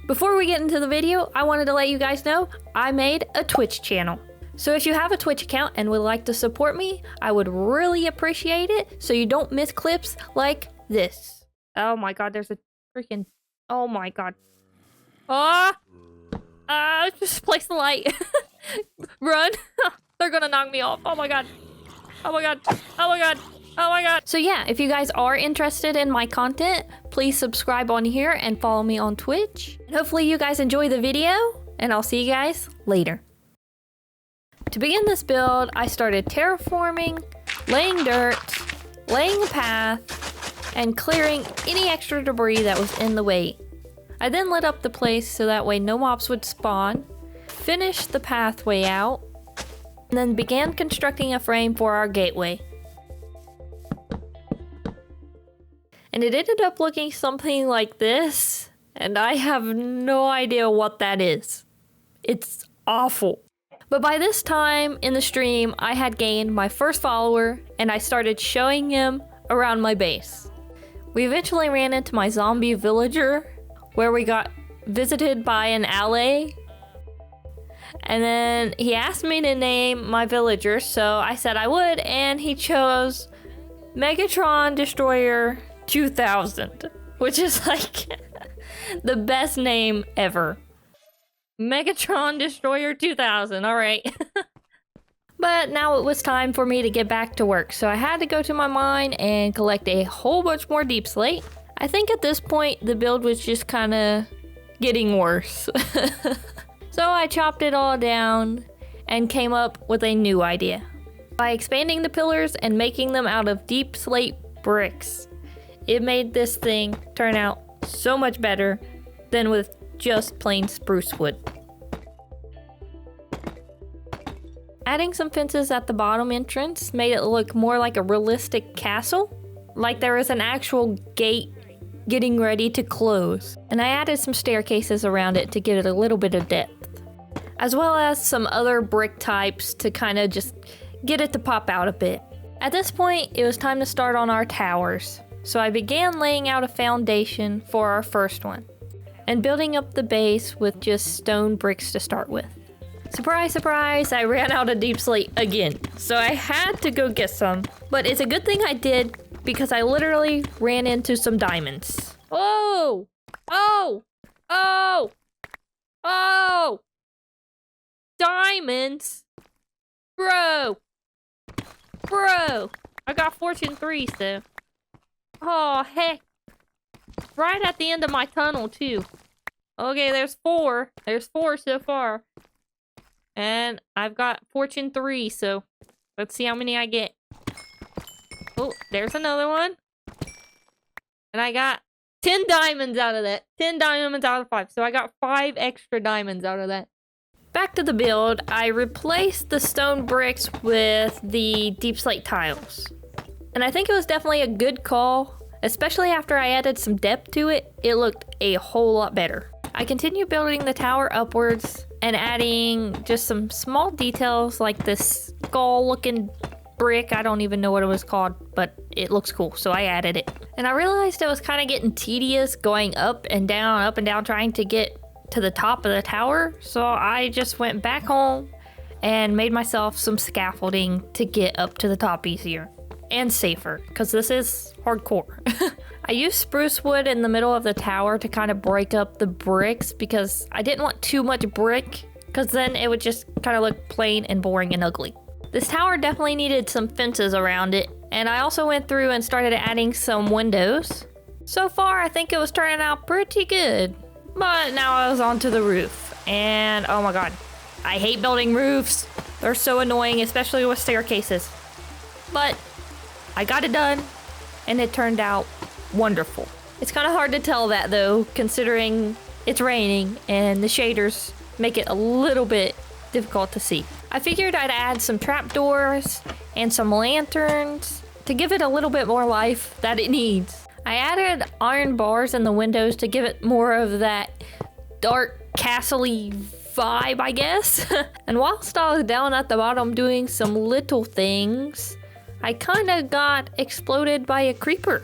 Before we get into the video, I wanted to let you guys know I made a Twitch channel. So if you have a Twitch account and would like to support me, I would really appreciate it so you don't miss clips like this. Oh my god, there's a freaking... Oh my god. Just place the light. Run. They're gonna knock me off. Oh my god. Oh my god. Oh my god. Oh my god. So yeah, if you guys are interested in my content, please subscribe on here and follow me on Twitch. And hopefully you guys enjoy the video, and I'll see you guys later. To begin this build, I started terraforming, laying dirt, laying a path, and clearing any extra debris that was in the way. I then lit up the place so that way no mobs would spawn, finished the pathway out, and then began constructing a frame for our gateway. And it ended up looking something like this, and I have no idea what that is. It's awful. But by this time in the stream, I had gained my first follower, and I started showing him around my base. We eventually ran into my zombie villager, where we got visited by an ally. And then he asked me to name my villager, so I said I would, and he chose Megatron Destroyer 2000, which is like the best name ever. Megatron Destroyer 2000, alright. But now it was time for me to get back to work, so I had to go to my mine and collect a whole bunch more deep slate. I think at this point the build was just kind of getting worse. So I chopped it all down and came up with a new idea. By expanding the pillars and making them out of deep slate bricks, it made this thing turn out so much better than with just plain spruce wood. Adding some fences at the bottom entrance made it look more like a realistic castle, like there was an actual gate getting ready to close. And I added some staircases around it to give it a little bit of depth, as well as some other brick types to kind of just get it to pop out a bit. At this point, it was time to start on our towers. So I began laying out a foundation for our first one, and building up the base with just stone bricks to start with. Surprise, surprise, I ran out of deep slate again, so I had to go get some. But it's a good thing I did, because I literally ran into some diamonds. Oh! Oh! Oh! Oh! Diamonds! Bro! Bro! I got fortune 3, so... Oh, heck. Right at the end of my tunnel, too. Okay, there's 4. There's 4 so far. And I've got fortune 3, so let's see how many I get. Oh, there's another one. And I got 10 diamonds out of that. 10 diamonds out of 5. So I got 5 extra diamonds out of that. Back to the build, I replaced the stone bricks with the deep slate tiles. And I think it was definitely a good call, especially after I added some depth to it. It looked a whole lot better. I continued building the tower upwards and adding just some small details like this skull looking brick. I don't even know what it was called, but it looks cool, so I added it. And I realized it was kind of getting tedious going up and down, trying to get to the top of the tower. So I just went back home and made myself some scaffolding to get up to the top easier. And safer, because this is hardcore. I used spruce wood in the middle of the tower to kind of break up the bricks because I didn't want too much brick, because then it would just kind of look plain and boring and ugly. This tower definitely needed some fences around it, and I also went through and started adding some windows. So far, I think it was turning out pretty good, but now I was onto the roof, and oh my god, I hate building roofs. They're so annoying, especially with staircases. But I got it done, and it turned out wonderful. It's kind of hard to tell that though, considering it's raining and the shaders make it a little bit difficult to see. I figured I'd add some trapdoors and some lanterns to give it a little bit more life that it needs. I added iron bars in the windows to give it more of that dark castle-y vibe, I guess. And whilst I was down at the bottom doing some little things, I kinda got exploded by a creeper.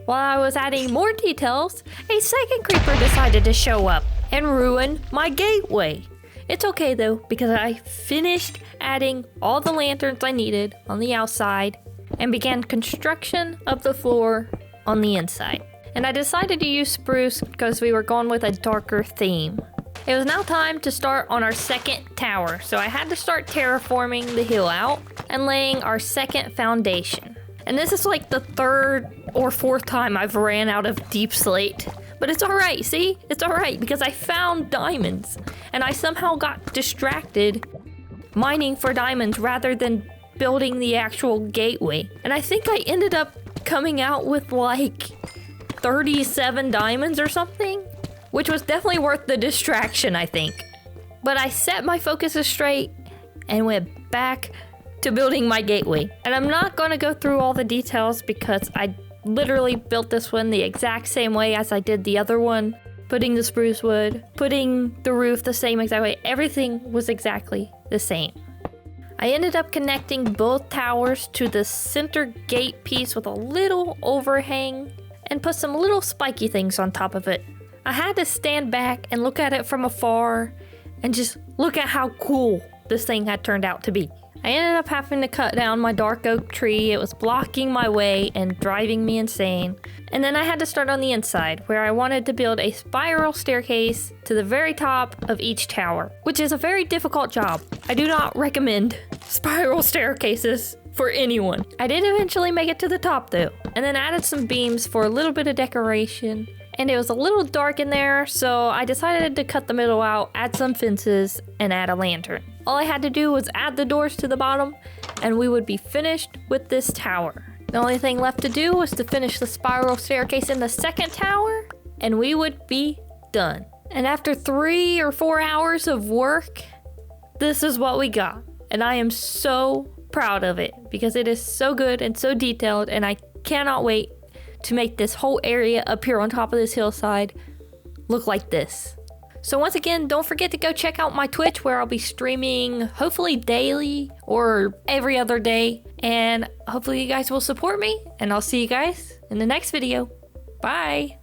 While I was adding more details, a second creeper decided to show up and ruin my gateway. It's okay though, because I finished adding all the lanterns I needed on the outside and began construction of the floor on the inside. And I decided to use spruce because we were going with a darker theme. It was now time to start on our second tower, so I had to start terraforming the hill out and laying our second foundation. And this is like the third or fourth time I've ran out of deep slate. But it's alright, see? It's alright because I found diamonds. And I somehow got distracted mining for diamonds rather than building the actual gateway. And I think I ended up coming out with like 37 diamonds or something, which was definitely worth the distraction, I think. But I set my focuses straight and went back to building my gateway. And I'm not going to go through all the details because I literally built this one the exact same way as I did the other one. Putting the spruce wood, putting the roof the same exact way. Everything was exactly the same. I ended up connecting both towers to the center gate piece with a little overhang and put some little spiky things on top of it. I had to stand back and look at it from afar and just look at how cool this thing had turned out to be. I ended up having to cut down my dark oak tree. It was blocking my way and driving me insane. And then I had to start on the inside, where I wanted to build a spiral staircase to the very top of each tower, which is a very difficult job. I do not recommend spiral staircases for anyone. I did eventually make it to the top though, and then added some beams for a little bit of decoration. And it was a little dark in there, so I decided to cut the middle out, add some fences, and add a lantern. All I had to do was add the doors to the bottom, and we would be finished with this tower. The only thing left to do was to finish the spiral staircase in the second tower, and we would be done. And after 3 or 4 hours of work, this is what we got. And I am so proud of it, because it is so good and so detailed, and I cannot wait to make this whole area up here on top of this hillside look like this. So once again, don't forget to go check out my Twitch, where I'll be streaming hopefully daily or every other day. And hopefully you guys will support me, and I'll see you guys in the next video. Bye!